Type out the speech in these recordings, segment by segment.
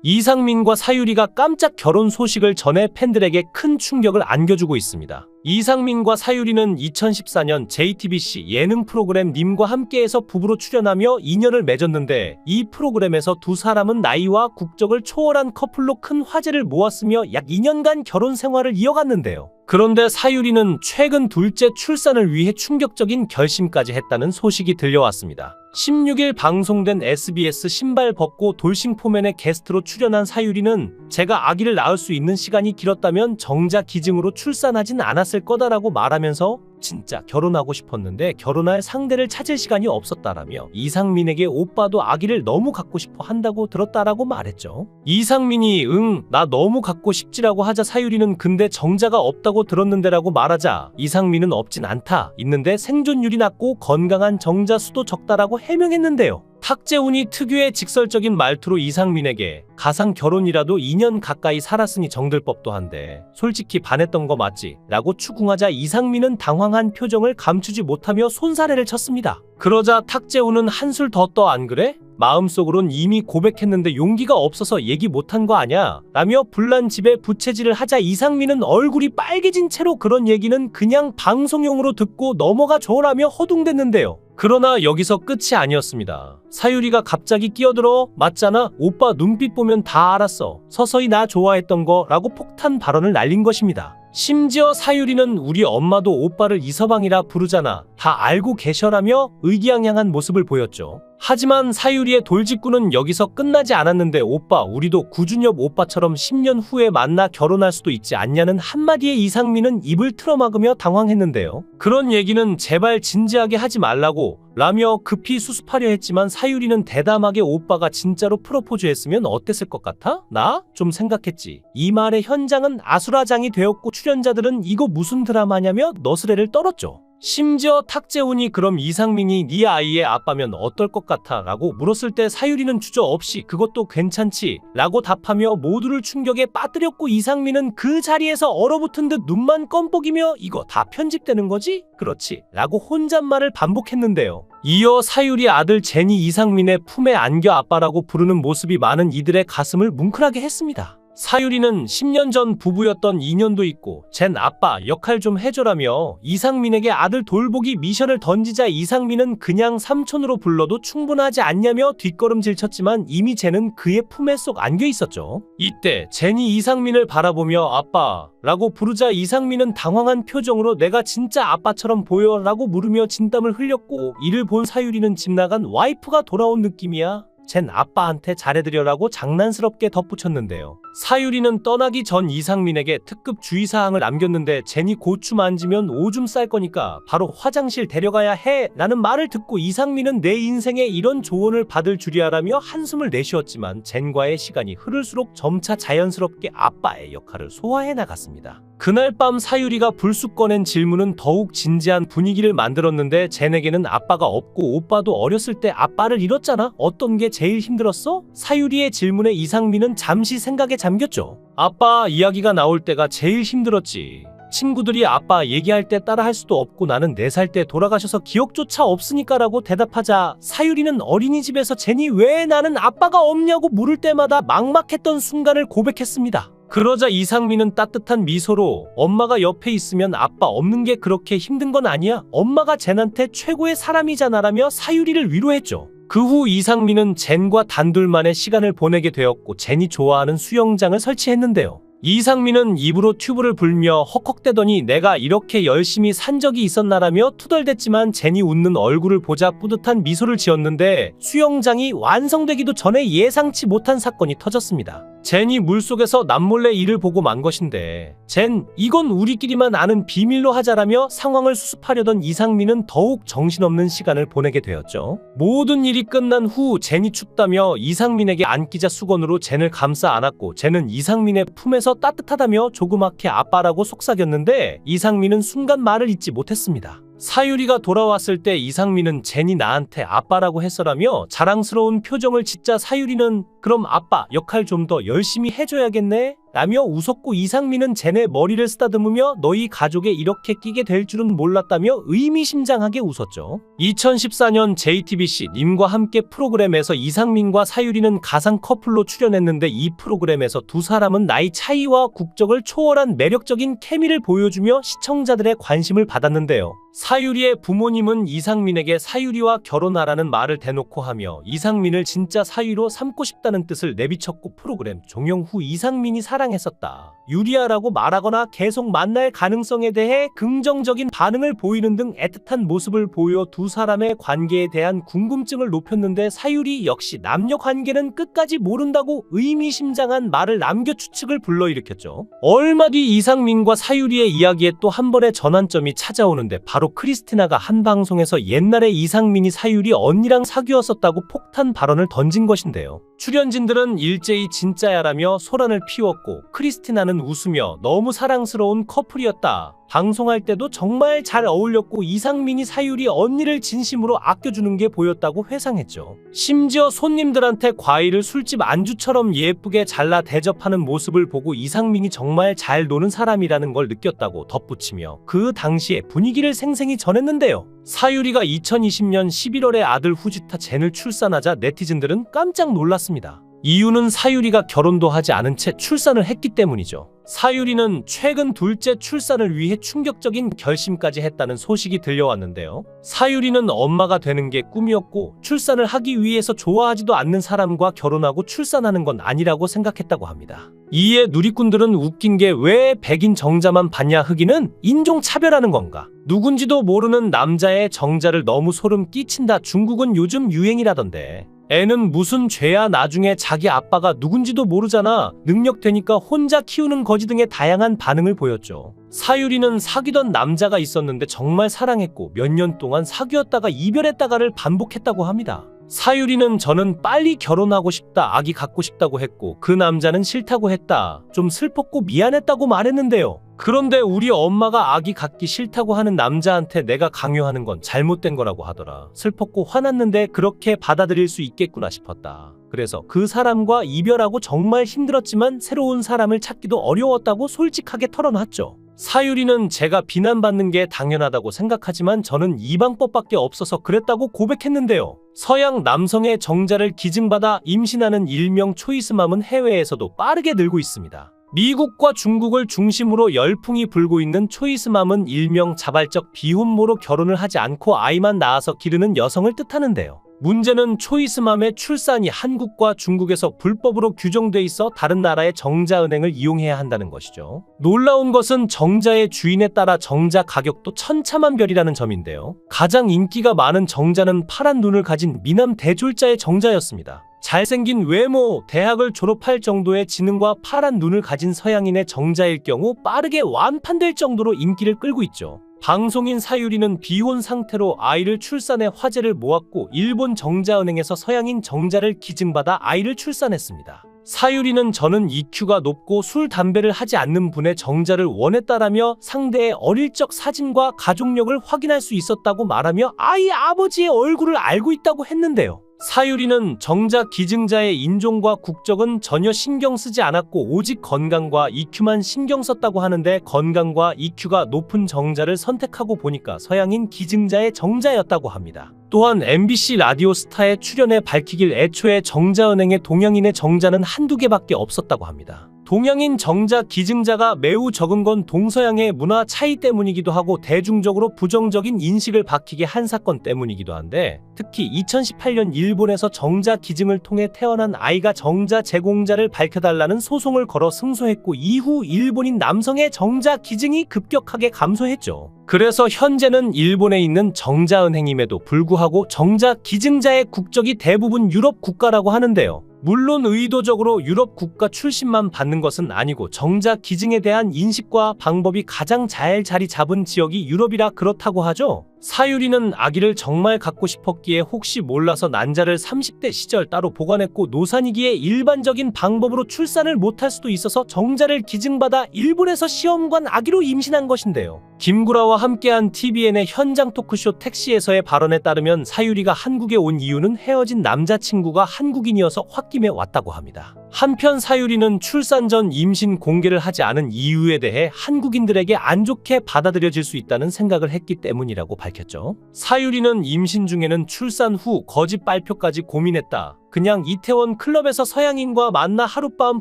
이상민과 사유리가 깜짝 결혼 소식을 전해 팬들에게 큰 충격을 안겨주고 있습니다. 이상민과 사유리는 2014년 JTBC 예능 프로그램 님과 함께해서 부부로 출연하며 인연을 맺었는데, 이 프로그램에서 두 사람은 나이와 국적을 초월한 커플로 큰 화제를 모았으며 약 2년간 결혼 생활을 이어갔는데요. 그런데 사유리는 최근 둘째 출산을 위해 충격적인 결심까지 했다는 소식이 들려왔습니다. 16일 방송된 SBS 신발 벗고 돌싱포맨의 게스트로 출연한 사유리는 제가 아기를 낳을 수 있는 시간이 길었다면 정자 기증으로 출산하진 않았을 거다라고 말하면서 진짜 결혼하고 싶었는데 결혼할 상대를 찾을 시간이 없었다라며 이상민에게 오빠도 아기를 너무 갖고 싶어 한다고 들었다라고 말했죠. 이상민이 응, 나 너무 갖고 싶지라고 하자 사유리는 근데 정자가 없다고 들었는데라고 말하자 이상민은 없진 않다, 있는데 생존율이 낮고 건강한 정자 수도 적다라고 해명했는데요. 탁재훈이 특유의 직설적인 말투로 이상민에게 가상 결혼이라도 2년 가까이 살았으니 정들 법도 한데 솔직히 반했던 거 맞지? 라고 추궁하자 이상민은 당황한 표정을 감추지 못하며 손사래를 쳤습니다. 그러자 탁재훈은 한술 더 떠 안 그래? 마음속으론 이미 고백했는데 용기가 없어서 얘기 못한 거 아냐? 라며 불난 집에 부채질을 하자 이상민은 얼굴이 빨개진 채로 그런 얘기는 그냥 방송용으로 듣고 넘어가 줘라며 허둥댔는데요. 그러나 여기서 끝이 아니었습니다. 사유리가 갑자기 끼어들어 맞잖아, 오빠 눈빛 보면 다 알았어, 서서히 나 좋아했던 거 라고 폭탄 발언을 날린 것입니다. 심지어 사유리는 우리 엄마도 오빠를 이서방이라 부르잖아, 다 알고 계셔라며 의기양양한 모습을 보였죠. 하지만 사유리의 돌직구는 여기서 끝나지 않았는데 오빠 우리도 구준엽 오빠처럼 10년 후에 만나 결혼할 수도 있지 않냐는 한마디에 이상민은 입을 틀어막으며 당황했는데요. 그런 얘기는 제발 진지하게 하지 말라고 라며 급히 수습하려 했지만 사유리는 대담하게 오빠가 진짜로 프로포즈 했으면 어땠을 것 같아? 나? 좀 생각했지. 이 말에 현장은 아수라장이 되었고 출연자들은 이거 무슨 드라마냐며 너스레를 떨었죠. 심지어 탁재훈이 그럼 이상민이 네 아이의 아빠면 어떨 것 같아? 라고 물었을 때 사유리는 주저없이 그것도 괜찮지 라고 답하며 모두를 충격에 빠뜨렸고 이상민은 그 자리에서 얼어붙은 듯 눈만 껌뻑이며 이거 다 편집되는 거지? 그렇지 라고 혼잣말을 반복했는데요. 이어 사유리 아들 제니 이상민의 품에 안겨 아빠라고 부르는 모습이 많은 이들의 가슴을 뭉클하게 했습니다. 사유리는 10년 전 부부였던 인연도 있고 쟨 아빠 역할 좀 해줘라며 이상민에게 아들 돌보기 미션을 던지자 이상민은 그냥 삼촌으로 불러도 충분하지 않냐며 뒷걸음질 쳤지만 이미 쟤는 그의 품에 쏙 안겨 있었죠. 이때 젠이 이상민을 바라보며 아빠 라고 부르자 이상민은 당황한 표정으로 내가 진짜 아빠처럼 보여? 라고 물으며 진땀을 흘렸고 이를 본 사유리는 집 나간 와이프가 돌아온 느낌이야. 쟨 아빠한테 잘해드려라고 장난스럽게 덧붙였는데요. 사유리는 떠나기 전 이상민에게 특급 주의사항을 남겼는데 젠이 고추 만지면 오줌 쌀 거니까 바로 화장실 데려가야 해 라는 말을 듣고 이상민은 내 인생에 이런 조언을 받을 줄이야라며 한숨을 내쉬었지만 젠과의 시간이 흐를수록 점차 자연스럽게 아빠의 역할을 소화해 나갔습니다. 그날 밤 사유리가 불쑥 꺼낸 질문은 더욱 진지한 분위기를 만들었는데 젠에게는 아빠가 없고 오빠도 어렸을 때 아빠를 잃었잖아. 어떤 게 제일 힘들었어? 사유리의 질문에 이상민은 잠시 생각에 잠겼죠. 아빠 이야기가 나올 때가 제일 힘들었지. 친구들이 아빠 얘기할 때 따라 할 수도 없고 나는 4살 때 돌아가셔서 기억조차 없으니까 라고 대답하자 사유리는 어린이집에서 젠이 왜 나는 아빠가 없냐고 물을 때마다 막막했던 순간을 고백했습니다. 그러자 이상민은 따뜻한 미소로 엄마가 옆에 있으면 아빠 없는 게 그렇게 힘든 건 아니야. 엄마가 젠한테 최고의 사람이잖아라며 사유리를 위로했죠. 그 후 이상민은 젠과 단둘만의 시간을 보내게 되었고 젠이 좋아하는 수영장을 설치했는데요. 이상민은 입으로 튜브를 불며 헉헉대더니 내가 이렇게 열심히 산 적이 있었나라며 투덜댔지만 젠이 웃는 얼굴을 보자 뿌듯한 미소를 지었는데 수영장이 완성되기도 전에 예상치 못한 사건이 터졌습니다. 젠이 물속에서 남몰래 이를 보고 만 것인데 젠 이건 우리끼리만 아는 비밀로 하자라며 상황을 수습하려던 이상민은 더욱 정신없는 시간을 보내게 되었죠. 모든 일이 끝난 후 젠이 춥다며 이상민에게 안기자 수건으로 젠을 감싸 안았고 젠은 이상민의 품에서 따뜻하다며 조그맣게 아빠라고 속삭였는데 이상민은 순간 말을 잇지 못했습니다. 사유리가 돌아왔을 때 이상민은 젠이 나한테 아빠라고 했어라며 자랑스러운 표정을 짓자 사유리는 그럼 아빠 역할 좀 더 열심히 해줘야겠네? 라며 웃었고 이상민은 쟤네 머리를 쓰다듬으며 너희 가족에 이렇게 끼게 될 줄은 몰랐다며 의미심장하게 웃었죠. 2014년 JTBC 님과 함께 프로그램에서 이상민과 사유리는 가상 커플로 출연했는데 이 프로그램에서 두 사람은 나이 차이와 국적을 초월한 매력적인 케미를 보여주며 시청자들의 관심을 받았는데요. 사유리의 부모님은 이상민에게 사유리와 결혼하라는 말을 대놓고 하며 이상민을 진짜 사위로 삼고 싶다는 뜻을 내비쳤고 프로그램 종영 후 이상민이 사랑했었다, 유리아라고 말하거나 계속 만날 가능성에 대해 긍정적인 반응을 보이는 등 애틋한 모습을 보여 두 사람의 관계에 대한 궁금증을 높였는데 사유리 역시 남녀 관계는 끝까지 모른다고 의미심장한 말을 남겨 추측을 불러일으켰죠. 얼마 뒤 이상민과 사유리의 이야기에 또 한 번의 전환점이 찾아오는데 바로 크리스티나가 한 방송에서 옛날에 이상민이 사유리 언니랑 사귀었었다고 폭탄 발언을 던진 것인데요. 출연진들은 일제히 진짜야라며 소란을 피웠고 크리스티나는 웃으며 너무 사랑스러운 커플이었다, 방송할 때도 정말 잘 어울렸고 이상민이 사유리 언니를 진심으로 아껴주는 게 보였다고 회상했죠. 심지어 손님들한테 과일을 술집 안주처럼 예쁘게 잘라 대접하는 모습을 보고 이상민이 정말 잘 노는 사람이라는 걸 느꼈다고 덧붙이며 그 당시의 분위기를 생생히 전했는데요. 사유리가 2020년 11월에 아들 후지타 젠을 출산하자 네티즌들은 깜짝 놀랐습니다. 이유는 사유리가 결혼도 하지 않은 채 출산을 했기 때문이죠. 사유리는 최근 둘째 출산을 위해 충격적인 결심까지 했다는 소식이 들려왔는데요. 사유리는 엄마가 되는 게 꿈이었고 출산을 하기 위해서 좋아하지도 않는 사람과 결혼하고 출산하는 건 아니라고 생각했다고 합니다. 이에 누리꾼들은 웃긴 게 왜 백인 정자만 받냐, 흑인은 인종차별하는 건가? 누군지도 모르는 남자의 정자를 너무 소름 끼친다, 중국은 요즘 유행이라던데. 애는 무슨 죄야, 나중에 자기 아빠가 누군지도 모르잖아, 능력 되니까 혼자 키우는 거지 등의 다양한 반응을 보였죠. 사유리는 사귀던 남자가 있었는데 정말 사랑했고 몇 년 동안 사귀었다가 이별했다가를 반복했다고 합니다. 사유리는 저는 빨리 결혼하고 싶다, 아기 갖고 싶다고 했고 그 남자는 싫다고 했다, 좀 슬펐고 미안했다고 말했는데요. 그런데 우리 엄마가 아기 갖기 싫다고 하는 남자한테 내가 강요하는 건 잘못된 거라고 하더라. 슬펐고 화났는데 그렇게 받아들일 수 있겠구나 싶었다. 그래서 그 사람과 이별하고 정말 힘들었지만 새로운 사람을 찾기도 어려웠다고 솔직하게 털어놨죠. 사유리는 제가 비난받는 게 당연하다고 생각하지만 저는 이 방법밖에 없어서 그랬다고 고백했는데요. 서양 남성의 정자를 기증받아 임신하는 일명 초이스맘은 해외에서도 빠르게 늘고 있습니다. 미국과 중국을 중심으로 열풍이 불고 있는 초이스맘은 일명 자발적 비혼모로 결혼을 하지 않고 아이만 낳아서 기르는 여성을 뜻하는데요. 문제는 초이스맘의 출산이 한국과 중국에서 불법으로 규정돼 있어 다른 나라의 정자은행을 이용해야 한다는 것이죠. 놀라운 것은 정자의 주인에 따라 정자 가격도 천차만별이라는 점인데요. 가장 인기가 많은 정자는 파란 눈을 가진 미남 대졸자의 정자였습니다. 잘생긴 외모, 대학을 졸업할 정도의 지능과 파란 눈을 가진 서양인의 정자일 경우 빠르게 완판될 정도로 인기를 끌고 있죠. 방송인 사유리는 비혼 상태로 아이를 출산해 화제를 모았고 일본 정자은행에서 서양인 정자를 기증받아 아이를 출산했습니다. 사유리는 저는 EQ가 높고 술, 담배를 하지 않는 분의 정자를 원했다라며 상대의 어릴 적 사진과 가족력을 확인할 수 있었다고 말하며 아이 아버지의 얼굴을 알고 있다고 했는데요. 사유리는 정자 기증자의 인종과 국적은 전혀 신경 쓰지 않았고 오직 건강과 EQ만 신경 썼다고 하는데 건강과 EQ가 높은 정자를 선택하고 보니까 서양인 기증자의 정자였다고 합니다. 또한 MBC 라디오스타에 출연해 밝히길 애초에 정자은행의 동양인의 정자는 한두 개밖에 없었다고 합니다. 동양인 정자 기증자가 매우 적은 건 동서양의 문화 차이 때문이기도 하고 대중적으로 부정적인 인식을 박히게 한 사건 때문이기도 한데, 특히 2018년 일본에서 정자 기증을 통해 태어난 아이가 정자 제공자를 밝혀달라는 소송을 걸어 승소했고 이후 일본인 남성의 정자 기증이 급격하게 감소했죠. 그래서 현재는 일본에 있는 정자은행임에도 불구하고 정자 기증자의 국적이 대부분 유럽 국가라고 하는데요. 물론 의도적으로 유럽 국가 출신만 받는 것은 아니고 정자 기증에 대한 인식과 방법이 가장 잘 자리 잡은 지역이 유럽이라 그렇다고 하죠. 사유리는 아기를 정말 갖고 싶었기에 혹시 몰라서 난자를 30대 시절 따로 보관했고 노산이기에 일반적인 방법으로 출산을 못할 수도 있어서 정자를 기증받아 일본에서 시험관 아기로 임신한 것인데요. 김구라와 함께한 TVN의 현장 토크쇼 택시에서의 발언에 따르면 사유리가 한국에 온 이유는 헤어진 남자친구가 한국인이어서 홧김에 왔다고 합니다. 한편 사유리는 출산 전 임신 공개를 하지 않은 이유에 대해 한국인들에게 안 좋게 받아들여질 수 있다는 생각을 했기 때문이라고 밝혔죠. 사유리는 임신 중에는 출산 후 거짓 발표까지 고민했다. 그냥 이태원 클럽에서 서양인과 만나 하룻밤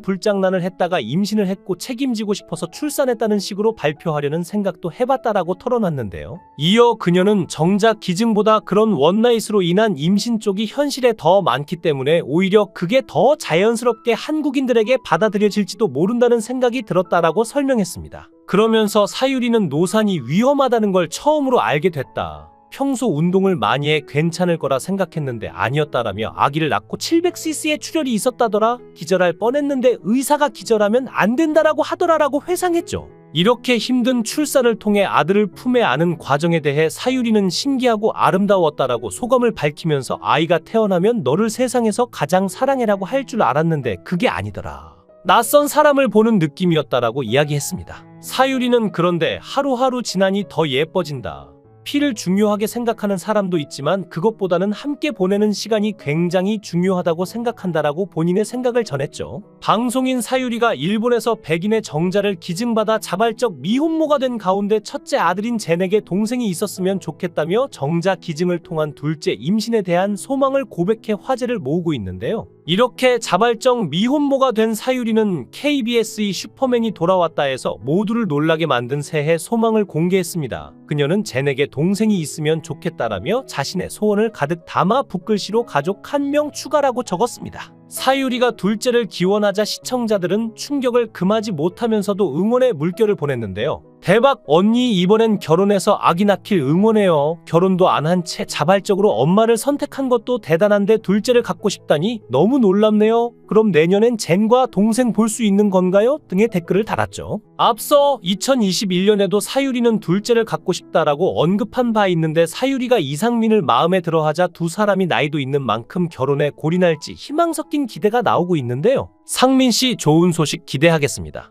불장난을 했다가 임신을 했고 책임지고 싶어서 출산했다는 식으로 발표하려는 생각도 해봤다라고 털어놨는데요. 이어 그녀는 정작 기증보다 그런 원나잇으로 인한 임신 쪽이 현실에 더 많기 때문에 오히려 그게 더 자연스럽게 한국인들에게 받아들여질지도 모른다는 생각이 들었다라고 설명했습니다. 그러면서 사유리는 노산이 위험하다는 걸 처음으로 알게 됐다. 평소 운동을 많이 해 괜찮을 거라 생각했는데 아니었다라며 아기를 낳고 700cc의 출혈이 있었다더라. 기절할 뻔했는데 의사가 기절하면 안 된다라고 하더라라고 회상했죠. 이렇게 힘든 출산을 통해 아들을 품에 안은 과정에 대해 사유리는 신기하고 아름다웠다라고 소감을 밝히면서 아이가 태어나면 너를 세상에서 가장 사랑해라고 할 줄 알았는데 그게 아니더라. 낯선 사람을 보는 느낌이었다라고 이야기했습니다. 사유리는 그런데 하루하루 지나니 더 예뻐진다. 피를 중요하게 생각하는 사람도 있지만 그것보다는 함께 보내는 시간이 굉장히 중요하다고 생각한다라고 본인의 생각을 전했죠. 방송인 사유리가 일본에서 백인의 정자를 기증받아 자발적 미혼모가 된 가운데 첫째 아들인 젠에게 동생이 있었으면 좋겠다며 정자 기증을 통한 둘째 임신에 대한 소망을 고백해 화제를 모으고 있는데요. 이렇게 자발적 미혼모가 된 사유리는 KBS의 슈퍼맨이 돌아왔다에서 모두를 놀라게 만든 새해 소망을 공개했습니다. 그녀는 젠에게 동생이 있으면 좋겠다라며 자신의 소원을 가득 담아 붓글씨로 가족 1명 추가라고 적었습니다. 사유리가 둘째를 기원하자 시청자들은 충격을 금하지 못하면서도 응원의 물결을 보냈는데요. 대박 언니 이번엔 결혼해서 아기 낳길 응원해요. 결혼도 안 한 채 자발적으로 엄마를 선택한 것도 대단한데 둘째를 갖고 싶다니 너무 놀랍네요. 그럼 내년엔 젠과 동생 볼 수 있는 건가요? 등의 댓글을 달았죠. 앞서 2021년에도 사유리는 둘째를 갖고 싶다라고 언급한 바 있는데 사유리가 이상민을 마음에 들어하자 두 사람이 나이도 있는 만큼 결혼에 골인할지 희망 섞인 기대가 나오고 있는데요. 상민 씨 좋은 소식 기대하겠습니다.